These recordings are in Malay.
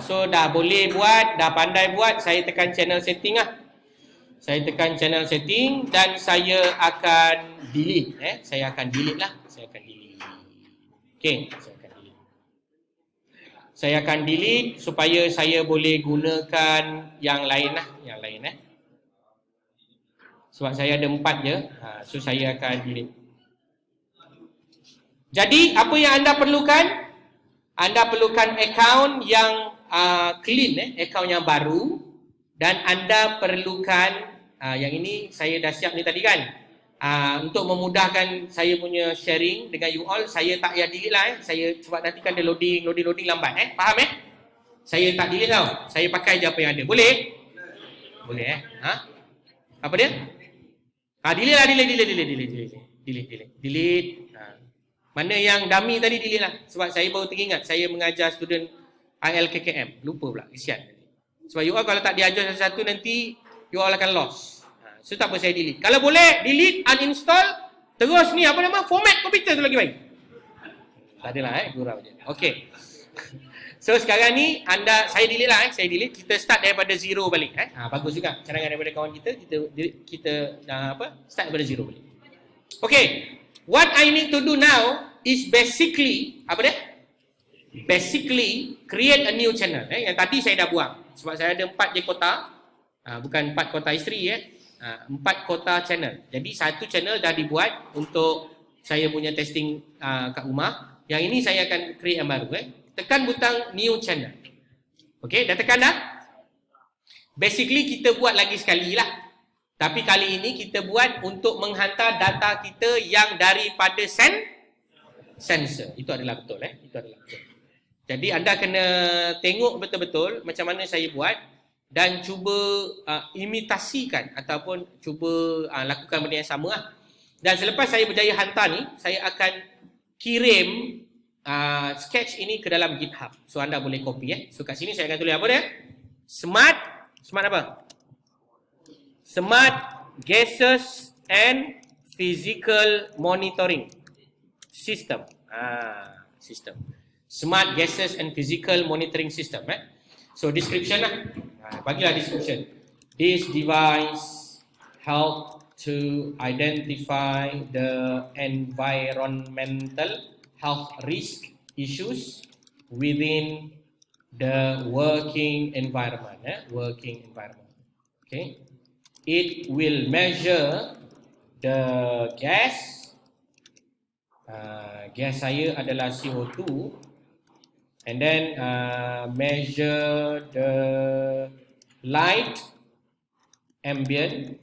So dah boleh buat, dah pandai buat, saya tekan channel setting lah. Saya tekan channel setting dan saya akan delete. Saya akan delete lah. Saya akan delete. Okay, saya akan delete supaya saya boleh gunakan yang lain lah. Yang lain sebab saya ada 4 je. So saya akan delete. Jadi apa yang anda perlukan? Anda perlukan akaun yang clean, akaun yang baru, dan anda perlukan yang ini saya dah siap ni tadi kan. Untuk memudahkan saya punya sharing dengan you all, saya tak payah delete lah saya, sebab nanti kan dia loading lambat faham Saya tak delete tau. Saya pakai je apa yang ada. Boleh? Boleh Apa dia? Delete lah, delete. Mana yang dummy tadi delete lah. Sebab saya baru teringat saya mengajar student ILKKM. Lupa pula, kesian. Sebab you all kalau tak diajar satu-satu nanti you all akan lost. So tak apa, saya delete. Kalau boleh delete, uninstall, terus ni apa nama, format komputer tu lagi baik. Tak adalah gurau je. Okey. So sekarang ni saya delete lah saya delete. Kita start daripada zero balik bagus juga cadangan daripada kawan kita. Kita start daripada zero balik. Okey. What I need to do now is basically basically create a new channel. Yang tadi saya dah buang. Sebab saya ada 4 je kota. Bukan 4 kota isteri 4 kota channel. Jadi satu channel dah dibuat untuk saya punya testing kat rumah. Yang ini saya akan create yang baru. Tekan butang new channel. Okey, dah tekan dah? Basically kita buat lagi sekali lah. Tapi kali ini kita buat untuk menghantar data kita yang daripada sensor. Itu adalah betul. Itu adalah betul. Jadi anda kena tengok betul-betul macam mana saya buat dan cuba imitasikan ataupun cuba lakukan benda yang sama lah. Dan selepas saya berjaya hantar ni, saya akan kirim sketch ini ke dalam GitHub. So anda boleh copy So kat sini saya akan tulis apa dia? Smart apa? Smart Gases and Physical Monitoring System. System. Smart Gases and Physical Monitoring System. So description lah. Bagilah description. This device help to identify the environmental health risk issues within the working environment. Okay. It will measure the gas. Gas saya adalah CO2. And then measure the light ambient.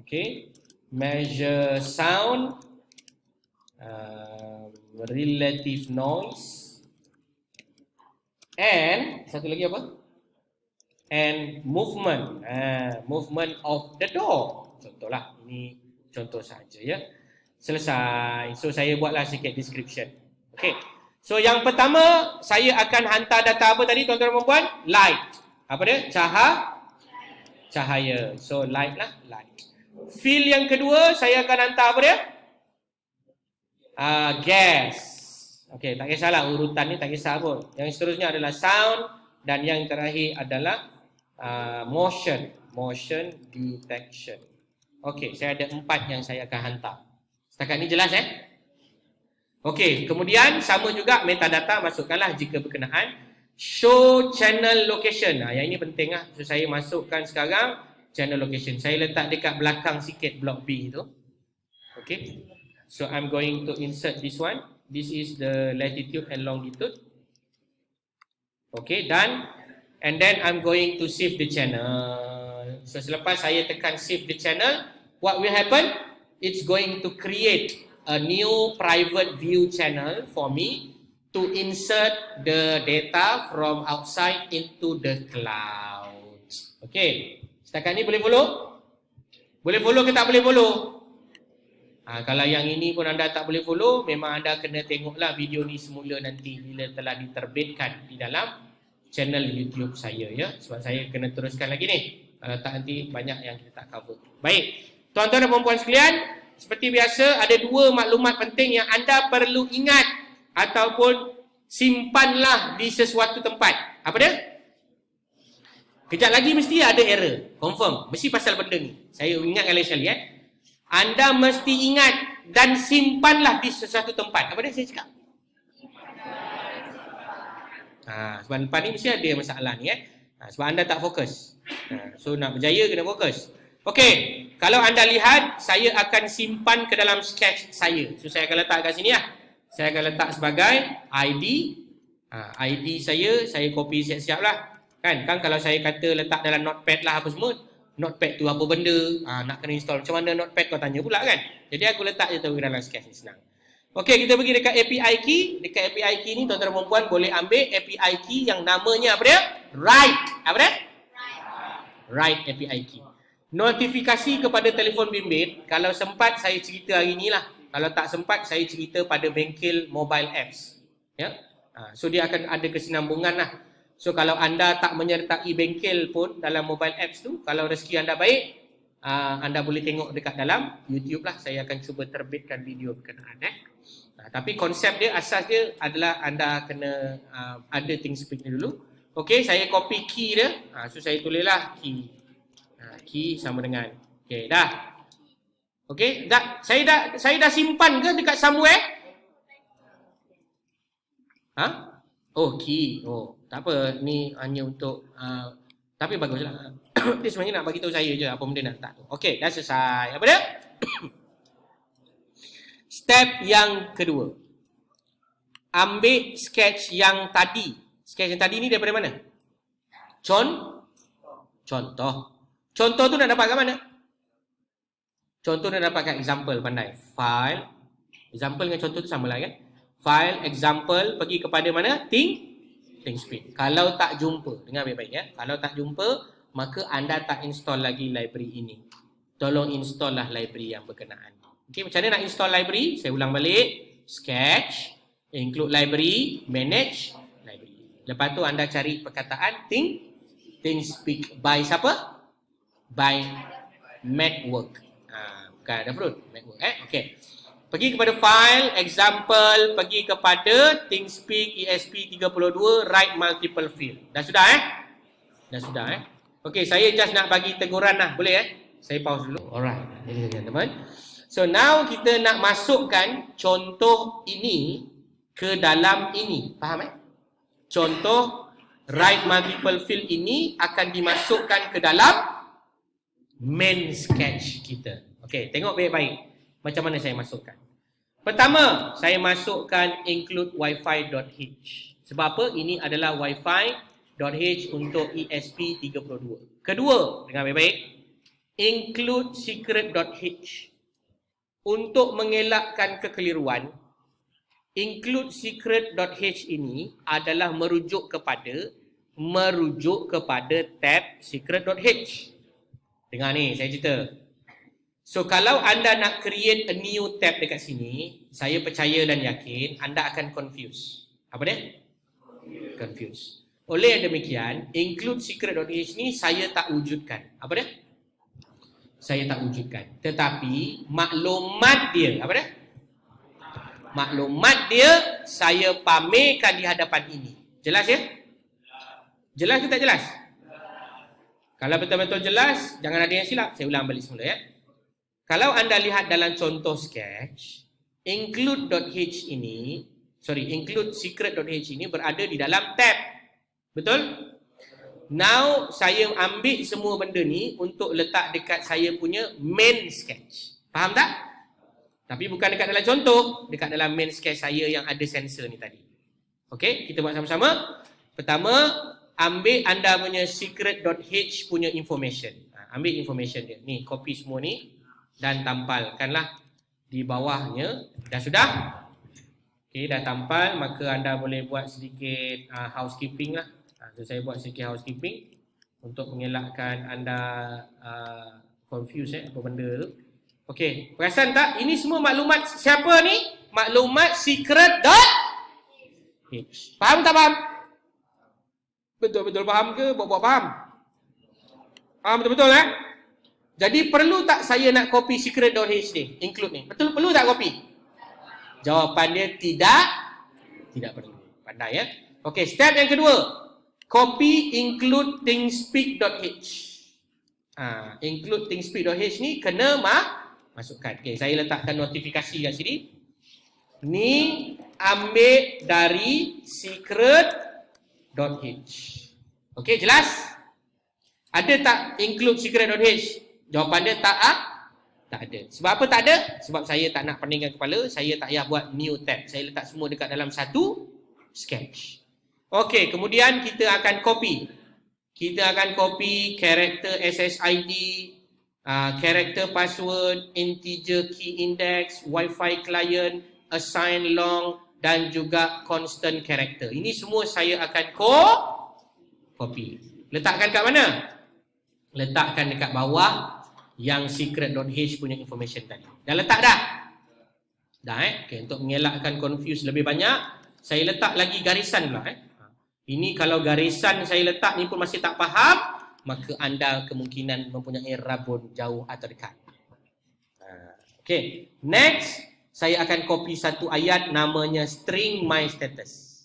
Okay. Measure sound. Relative noise. And satu lagi apa? And movement. Movement of the door. Contohlah. Ini contoh saja ya. Selesai. So saya buatlah sikit description. Okay. So yang pertama saya akan hantar data apa tadi tuan-tuan dan puan-puan? Light. Apa dia? Cahaya. So light lah. Light. Field yang kedua saya akan hantar apa dia? Gas. Okay, tak kisahlah urutan ni, tak kisah pun. Yang seterusnya adalah sound dan yang terakhir adalah motion detection. Okay, saya ada 4 yang saya akan hantar. Setakat ni jelas Okay, kemudian sama juga metadata masukkanlah jika berkenaan. Show channel location. Yang ini penting lah. So saya masukkan sekarang channel location. Saya letak dekat belakang sikit blok B tu. Okay. So I'm going to insert this one. This is the latitude and longitude. Okay, done. And then I'm going to save the channel. So selepas saya tekan save the channel, what will happen? It's going to create a new private view channel for me to insert the data from outside into the cloud. Okay. Setakat ni boleh follow? Boleh follow ke tak boleh follow? Kalau yang ini pun anda tak boleh follow, memang anda kena tengoklah video ni semula nanti bila telah diterbitkan di dalam channel YouTube saya ya. Sebab saya kena teruskan lagi ni. Kalau tak nanti banyak yang kita tak cover. Baik. Tuan-tuan dan puan-puan sekalian, seperti biasa ada 2 maklumat penting yang anda perlu ingat ataupun simpanlah di sesuatu tempat. Apa dia? Kejap lagi mesti ada error. Confirm. Mesti pasal benda ni. Saya ingatkan lagi sekali. Anda mesti ingat dan simpanlah di sesuatu tempat. Apa dia saya cakap? Sebab depan ni mesti ada masalah ni. Sebab anda tak fokus. So nak berjaya kena fokus. Okey. Kalau anda lihat, saya akan simpan ke dalam sketch saya. So saya akan letak kat sini lah. Saya akan letak sebagai ID. ID saya copy siap-siap lah. Kan kalau saya kata letak dalam notepad lah apa semua, notepad tu apa benda, nak kena install. Macam mana notepad kau tanya pula kan. Jadi aku letak je tu dalam sketch ni, senang. Okey, kita pergi dekat API key. Dekat API key ni tuan-tuan dan puan boleh ambil API key yang namanya apa dia? Write. Apa dia? Write API key. Notifikasi kepada telefon bimbit, kalau sempat saya cerita hari ni lah. Kalau tak sempat saya cerita pada bengkel mobile apps. Ya. So dia akan ada kesinambungan lah. So kalau anda tak menyertai bengkel pun dalam mobile apps tu, kalau rezeki anda baik, anda boleh tengok dekat dalam YouTube lah. Saya akan cuba terbitkan video berkenaan. Tapi konsep dia, asas dia adalah anda kena ada ThinkSpeak ni dulu. Okey, saya copy key dia. So saya tulislah key. Key sama dengan. Okey, dah. Okey, saya dah simpan ke dekat somewhere? Oh, key. Oh, tak apa. Ni hanya untuk tapi baguslah. Dia sebenarnya nak bagi tahu saya je apa benda nak letak tu. Okey, dah selesai. Apa dia? Step yang kedua. Ambil sketch yang tadi. Sketch yang tadi ni daripada mana? Contoh. Contoh tu nak dapat kat mana? Contoh nak dapat kat example, pandai. File. Example dengan contoh tu sama lah kan? File, example, pergi kepada mana? ThinkSpeak. Kalau tak jumpa, dengar baik-baik ya. Kalau tak jumpa, maka anda tak install lagi library ini. Tolong install lah library yang berkenaan. Okey, macam mana nak install library? Saya ulang balik. Sketch, include library, manage library. Lepas tu anda cari perkataan ThinkSpeak by siapa? By Network. Bukan ada fruit. Network. Okey. Pergi kepada file, example, pergi kepada ThinkSpeak ESP32, write multiple field. Dah sudah Dah sudah Okey, saya just nak bagi teguran lah. Boleh Saya pause dulu. Alright. Ini teman-teman. So now kita nak masukkan contoh ini ke dalam ini. Faham Contoh write multiple field ini akan dimasukkan ke dalam main sketch kita. Okey, tengok baik-baik macam mana saya masukkan. Pertama, saya masukkan include wifi.h. Sebab apa? Ini adalah wifi.h untuk ESP32. Kedua, dengar baik-baik, include secret.h. Untuk mengelakkan kekeliruan, include secret.h ini adalah merujuk kepada tab secret.h. Dengar ni, saya cerita. So, kalau anda nak create a new tab dekat sini, saya percaya dan yakin anda akan confuse. Apa dia? Confuse. Oleh yang demikian, include secret.h ni saya tak wujudkan. Apa dia? Saya tak wujudkan. Tetapi, maklumat dia, apa dia? Maklumat dia saya pamerkan di hadapan ini. Jelas ya? Jelas ke tak jelas? Kalau betul-betul jelas, jangan ada yang silap. Saya ulang balik semula Kalau anda lihat dalam contoh sketch, include.h ini, include secret.h ini berada di dalam tab. Betul? Now, saya ambil semua benda ni untuk letak dekat saya punya main sketch. Faham tak? Tapi bukan dekat dalam contoh, dekat dalam main sketch saya yang ada sensor ni tadi. Okey, kita buat sama-sama. Pertama, ambil anda punya secret.h punya information. Ambil information dia. Ni, copy semua ni dan tampalkanlah di bawahnya. Dah sudah? Okey, dah tampal, maka anda boleh buat sedikit housekeeping lah. So, saya buat sedikit housekeeping untuk mengelakkan anda confuse apa benda tu. Okey, perasan tak? Ini semua maklumat siapa ni? Maklumat secret.h. Faham tak faham? Betul-betul faham ke? Buat-buat faham? Faham betul-betul Jadi perlu tak saya nak copy secret.h ni? Include ni. Perlu tak copy? Jawapan dia tidak perlu. Pandai ya. Okey, step yang kedua. Copy include thingspeak.h. Include thingspeak.h ni kena masukkan. Okey, saya letakkan notifikasi kat sini. Ni ambil dari secret.h. Okey, jelas? Ada tak include secret.h? Jawapan dia tak ada. Sebab apa tak ada? Sebab saya tak nak peningkan kepala, saya tak payah buat new tab. Saya letak semua dekat dalam satu sketch. Okey, kemudian kita akan copy. Kita akan copy karakter SSID, karakter password, integer key index, Wi-Fi client, assign long dan juga constant character. Ini semua saya akan copy. Letakkan kat mana? Letakkan dekat bawah yang secret.h punya information tadi. Dah letak dah? Dah Okay, untuk mengelakkan confuse lebih banyak, saya letak lagi garisan pula Ini kalau garisan saya letak ni pun masih tak faham, maka anda kemungkinan mempunyai rabun jauh atau dekat. Okay, next saya akan copy satu ayat namanya string my status.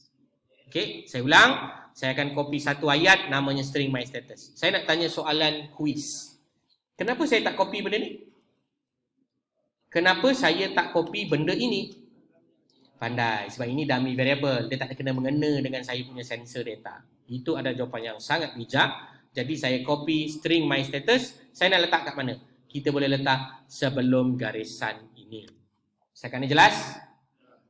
Okay, saya ulang. Saya akan copy satu ayat namanya string my status. Saya nak tanya soalan quiz. Kenapa saya tak copy benda ni? Kenapa saya tak copy benda ini? Pandai. Sebab ini dummy variable. Dia tak ada kena mengena dengan saya punya sensor data. Itu ada jawapan yang sangat bijak. Jadi saya copy string my status. Saya nak letak kat mana? Kita boleh letak sebelum garisan ini. Setakat ni jelas?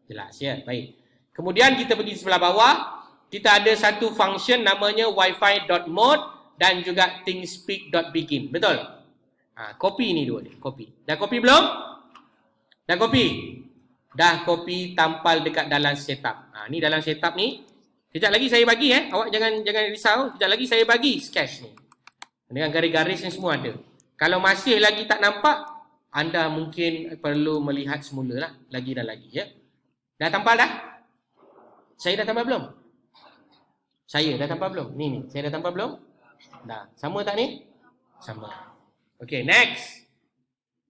Jelas ya. Baik. Kemudian kita pergi sebelah bawah. Kita ada satu function namanya wifi.mode dan juga thingspeak.begin. Betul? Copy ni dua ni. Copy. Dah copy belum? Dah copy? Dah copy, tampal dekat dalam setup. Ni dalam setup ni. Sekejap lagi saya bagi Awak jangan risau. Sekejap lagi saya bagi sketch ni. Dengan garis-garis ni semua ada. Kalau masih lagi tak nampak, anda mungkin perlu melihat semula lah. Lagi dan lagi ya. Dah tampal dah? Saya dah tampal belum? Saya dah tampal belum? Ni. Saya dah tampal belum? Dah. Sama tak ni? Sama. Okay, next.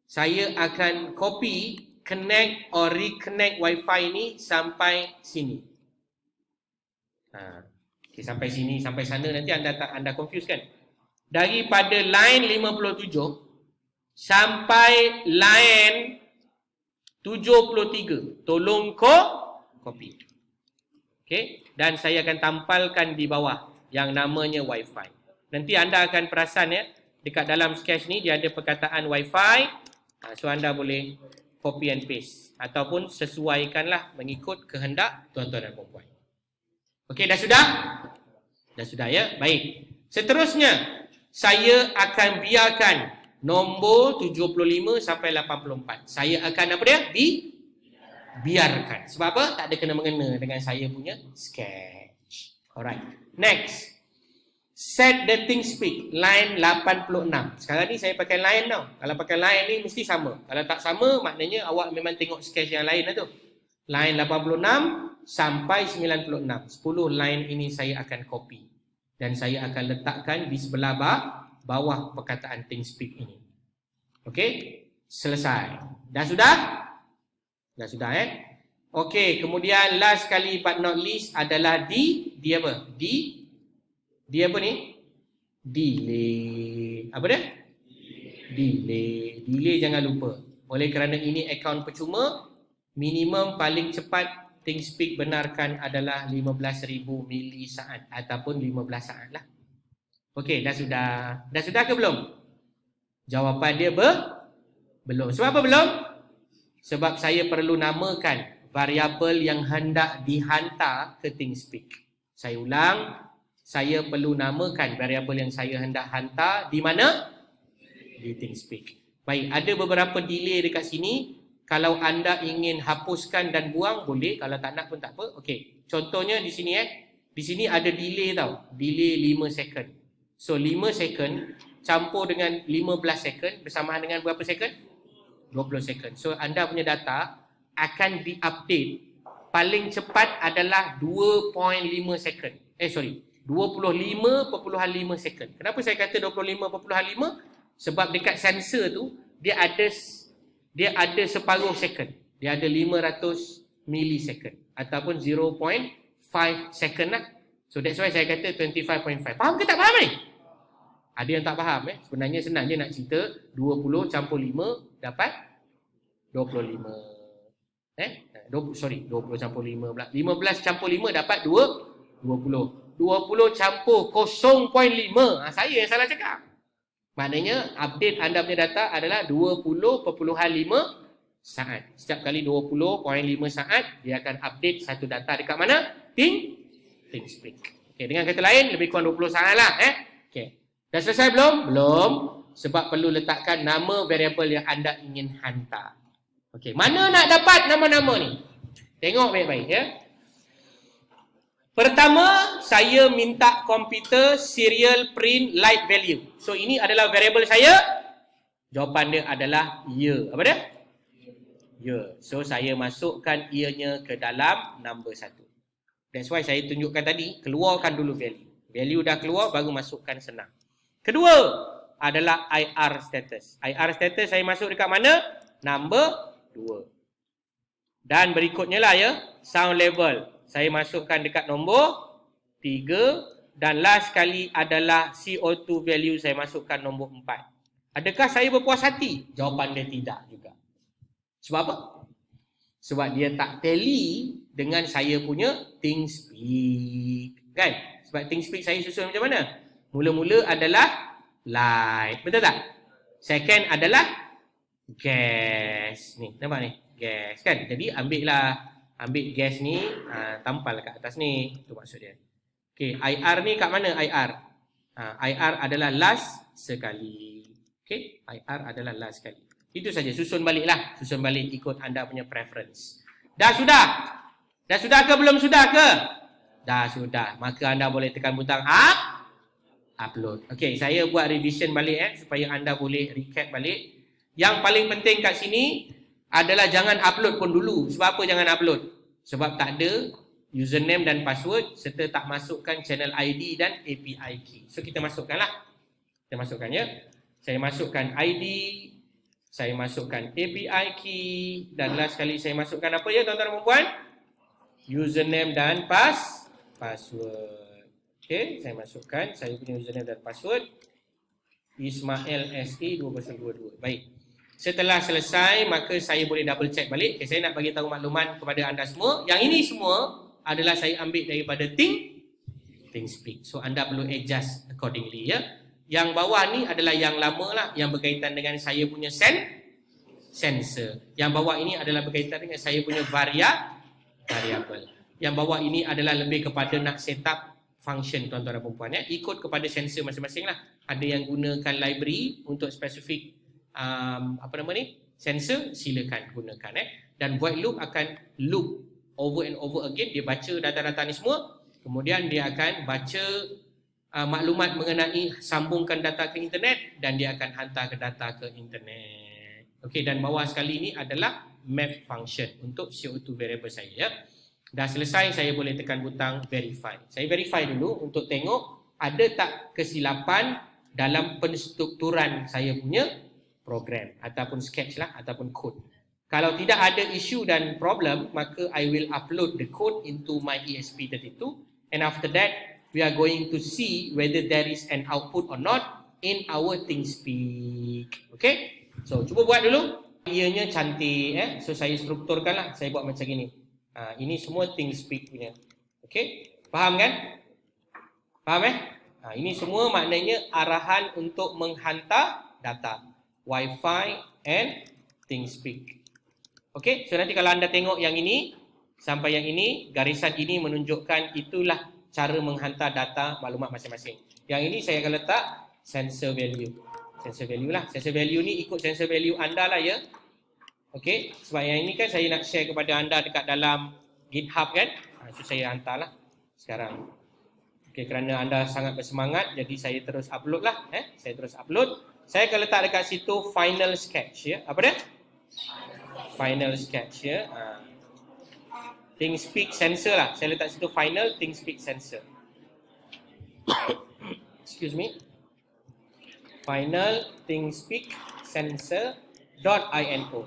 Saya akan copy, connect or reconnect Wi-Fi ni sampai sini. Okay, sampai sini, sampai sana nanti anda confuse kan? Daripada line 57 sampai line 73. Tolong copy. Okay, dan saya akan tampalkan di bawah yang namanya Wi-Fi. Nanti anda akan perasan ya, dekat dalam sketch ni dia ada perkataan Wi-Fi. So anda boleh copy and paste ataupun sesuaikanlah mengikut kehendak tuan-tuan dan puan-puan. Okey, dah sudah? Dah sudah ya? Baik. Seterusnya, saya akan biarkan nombor 75 sampai 84. Saya akan apa dia? Biarkan. Sebab apa? Tak ada kena mengena dengan saya punya sketch. Alright. Next. Set the thingspeak, line 86. Sekarang ni saya pakai line tau. Kalau pakai line ni mesti sama. Kalau tak sama, maknanya awak memang tengok sketch yang lain lah tu. Line 86 sampai 96. 10 line ini saya akan copy. Dan saya akan letakkan di sebelah bawah perkataan thingspeak ini. Okey? Selesai. Dah sudah? Dah sudah Okey, kemudian last kali but not least adalah dia apa? Dia apa ni? Delay. Apa dia? Delay. Delay jangan lupa. Oleh kerana ini akaun percuma, minimum paling cepat thingspeak benarkan adalah 15,000 milisaat ataupun 15 saat lah. Okey, dah sudah. Dah sudah ke belum? Jawapan dia belum. Sebab apa belum? Sebab saya perlu namakan variabel yang hendak dihantar ke thingspeak. Saya ulang. Saya perlu namakan variabel yang saya hendak hantar di mana? Di thingspeak. Baik, ada beberapa delay dekat sini. Kalau anda ingin hapuskan dan buang, boleh. Kalau tak nak pun tak apa. Okey, contohnya di sini Di sini ada delay tau. Delay 5 second. So 5 second campur dengan 15 second bersamaan dengan berapa second? 20 second. So anda punya data akan diupdate. Paling cepat adalah 2.5 second. 25.5 second. Kenapa saya kata 25.5? Sebab dekat sensor tu dia ada separuh second. Dia ada 500 millisecond ataupun 0.5 second lah. So that's why saya kata 25.5. Faham ke tak faham ni? Ada yang tak faham Sebenarnya senang je nak cerita 20 campur 5 dapat 25. 20 campur 5 pula. 15 campur 5 dapat 20. 20 campur 0.5. Saya yang salah cakap. Maknanya update anda punya data adalah 20.5 saat. Setiap kali 20.5 saat, dia akan update satu data dekat mana? ThingSpeak. Okay, dengan kata lain, lebih kurang 20 saat lah. Okay. Dah selesai belum? Belum. Sebab perlu letakkan nama variable yang anda ingin hantar. Okay, mana nak dapat nama-nama ni? Tengok baik-baik ya. Pertama, saya minta komputer serial print light value. So, ini adalah variable saya. Jawapan dia adalah ya. Apa dia? Ya. So, saya masukkan ianya ke dalam number 1. That's why saya tunjukkan tadi, keluarkan dulu value. Value dah keluar, baru masukkan senang. Kedua adalah IR status. IR status saya masuk dekat mana? Number 2. Dan berikutnya lah ya, sound level. Saya masukkan dekat nombor 3. Dan last kali adalah CO2 value saya masukkan nombor 4. Adakah saya berpuas hati? Jawapan dia tidak juga. Sebab apa? Sebab dia tak tally dengan saya punya ThingSpeak. Kan? Sebab ThingSpeak saya susun macam mana? Mula-mula adalah light. Betul tak? Second adalah gas. Ni, nampak ni? Gas kan? Jadi ambil gas ni, tampal kat atas ni. Itu maksud dia. Okay, IR ni kat mana IR? IR adalah last sekali. Okay, IR adalah last sekali. Itu saja, susun balik lah. Susun balik ikut anda punya preference. Dah sudah? Dah sudah ke belum sudah ke? Dah sudah. Maka anda boleh tekan butang upload. Okay, saya buat revision balik supaya anda boleh recap balik. Yang paling penting kat sini adalah jangan upload pun dulu. Sebab apa jangan upload? Sebab tak ada username dan password serta tak masukkan channel ID dan API key. So kita masukkan lah. Kita masukkan ya. Saya masukkan ID, saya masukkan API key dan last kali saya masukkan apa ya tuan-tuan dan puan? Username dan password. Okay, saya masukkan saya punya username dan password. Ismail SE 2022. Baik. Setelah selesai, maka saya boleh double check balik. Okay, saya nak bagi tahu makluman kepada anda semua. Yang ini semua adalah saya ambil daripada ThingSpeak. So, anda perlu adjust accordingly ya. Yang bawah ni adalah yang lama lah, yang berkaitan dengan saya punya sensor. Yang bawah ini adalah berkaitan dengan saya punya variable. Yang bawah ini adalah lebih kepada nak set up function tuan-tuan dan perempuan ya. Ikut kepada sensor masing-masing lah. Ada yang gunakan library untuk spesifik sensor, silakan gunakan dan void loop akan loop over and over again. Dia baca data-data ni semua, kemudian dia akan baca maklumat mengenai sambungkan data ke internet dan dia akan hantar ke data ke internet. Okey, dan bawah sekali ni adalah map function untuk CO2 variable saya ya. Dah selesai, saya boleh tekan butang verify. Saya verify dulu untuk tengok ada tak kesilapan dalam penstrukturan saya punya program ataupun sketch lah ataupun code. Kalau tidak ada isu dan problem, maka I will upload the code into my ESP32 and after that we are going to see whether there is an output or not in our ThingSpeak. Okay? So cuba buat dulu. Ianya cantik So saya strukturkan lah. Saya buat macam gini. Ini semua ThingSpeak punya. Okay? Faham kan? Faham ini semua maknanya arahan untuk menghantar data. Wi-Fi and ThingSpeak. Okey, so nanti kalau anda tengok yang ini sampai yang ini, garisan ini menunjukkan itulah cara menghantar data maklumat masing-masing. Yang ini saya akan letak sensor value. Sensor value lah. Sensor value ni ikut sensor value anda lah ya. Okey, sebab yang ini kan saya nak share kepada anda dekat dalam GitHub kan. So saya hantarlah sekarang. Okey, kerana anda sangat bersemangat, jadi saya terus upload lah. Saya terus upload. Saya akan letak dekat situ final sketch ya. Apa dia? Final sketch ya. ThingSpeak sensor lah. Saya letak situ final ThingSpeak sensor. Excuse me. Final ThingSpeak sensor.info.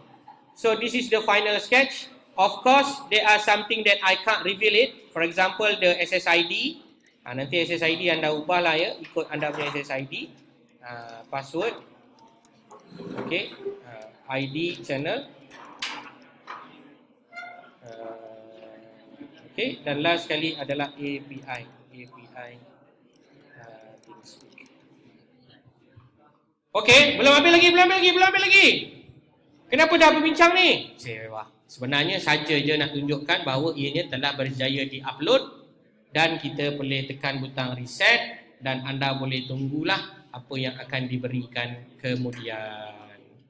So this is the final sketch. Of course, there are something that I can't reveal it. For example, the SSID. Nanti SSID anda ubahlah ya, ikut anda punya SSID. Password. Okay. ID channel. Okay. Dan last sekali adalah API. Okay. Belum habis lagi. Kenapa dah berbincang ni? Sebenarnya saja je nak tunjukkan bahawa ianya telah berjaya di-upload dan kita boleh tekan butang reset dan anda boleh tunggulah apa yang akan diberikan kemudian.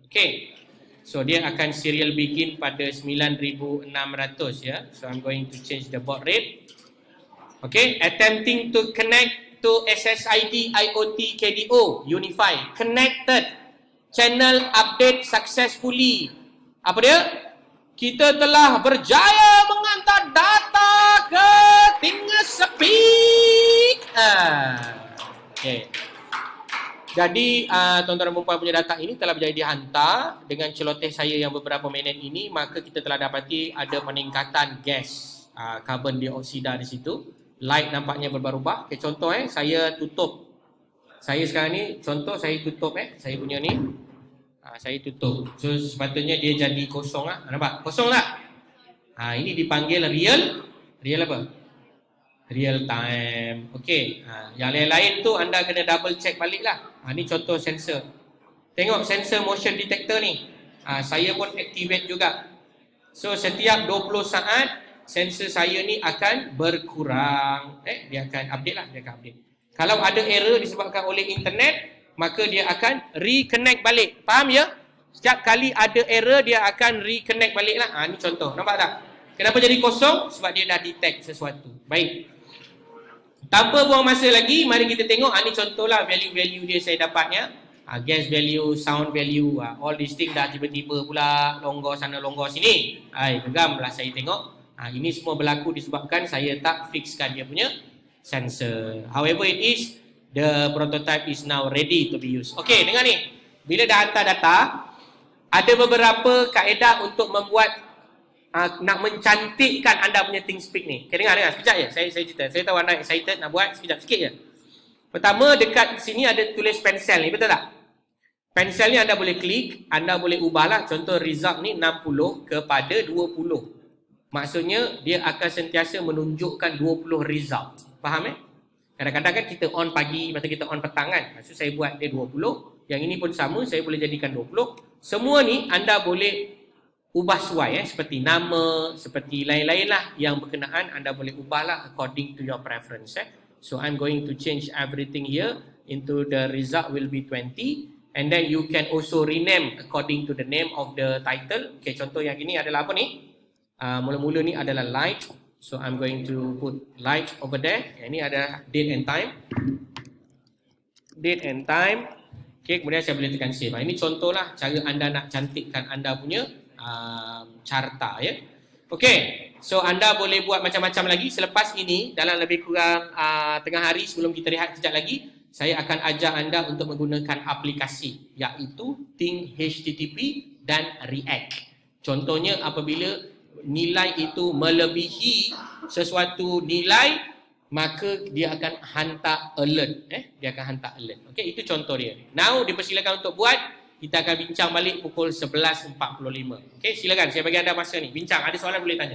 Okay. So dia akan serial begin pada 9600 ya. So I'm going to change the baud rate. Okay. Attempting to connect to SSID IoT KDO Unify. Connected. Channel update successfully. Apa dia? Kita telah berjaya menghantar data ke tinggal speak. Okay. Jadi tuan-tuan dan puan punya data ini telah berjaya dihantar dengan celoteh saya yang beberapa minit ini, maka kita telah dapati ada peningkatan gas karbon dioksida di situ. Light nampaknya berubah-ubah. Okay, contoh saya tutup. Saya sekarang ni contoh saya tutup saya punya ni. Saya tutup. So sepatutnya dia jadi kosong lah. Nampak? Kosong tak? Ini dipanggil real apa? Real time. Okey. Yang lain-lain tu anda kena double check balik lah. Ni contoh sensor. Tengok sensor motion detector ni. Saya pun activate juga. So setiap 20 saat sensor saya ni akan berkurang. Dia akan update lah. Dia akan update. Kalau ada error disebabkan oleh internet, maka dia akan reconnect balik. Faham ya? Setiap kali ada error, dia akan reconnect balik lah. Ni contoh. Nampak tak? Kenapa jadi kosong? Sebab dia dah detect sesuatu. Baik. Tanpa buang masa lagi, mari kita tengok. Ni contoh lah value-value dia saya dapatnya. Gas value, sound value. All these things dah tiba-tiba pula longgar sana, longgar sini. Geramlah saya tengok. Ini semua berlaku disebabkan saya tak fixkan dia punya sensor. However it is, the prototype is now ready to be used. Okey, dengar ni. Bila dah hantar data, ada beberapa kaedah untuk membuat nak mencantikkan anda punya ThinkSpeak ni. Okay, dengar sekejap je. Saya cerita. Saya tahu anda excited nak buat, sekejap sikit je. Pertama, dekat sini ada tulis pensel ni, betul tak? Pensel ni anda boleh klik, anda boleh ubahlah. Contoh result ni 60 kepada 20. Maksudnya dia akan sentiasa menunjukkan 20 result. Faham Kadang-kadang kan kita on pagi, masa kita on petang kan. Maksud saya buat dia 20. Yang ini pun sama, saya boleh jadikan 20. Semua ni anda boleh ubah sesuai seperti nama, seperti lain-lain lah yang berkenaan anda boleh ubahlah according to your preference So I'm going to change everything here into the result will be 20 and then you can also rename according to the name of the title. Okay, contoh yang ini adalah apa ni? Mula-mula ni adalah light. So I'm going to put light over there. Ini adalah date and time. Date and time. Okay, kemudian saya boleh tekan save. Ini contohlah cara anda nak cantikkan anda punya carta ya. Okay, so anda boleh buat macam-macam lagi. Selepas ini, dalam lebih kurang tengah hari sebelum kita rehat sekejap lagi, saya akan ajak anda untuk menggunakan aplikasi iaitu Think HTTP dan React. Contohnya apabila nilai itu melebihi sesuatu nilai, maka dia akan hantar alert. Dia akan hantar alert. Okey, itu contoh dia. Now dipersilakan untuk buat. Kita akan bincang balik pukul 11.45. Okey, silakan saya bagi anda masa ni. Bincang, ada soalan boleh tanya.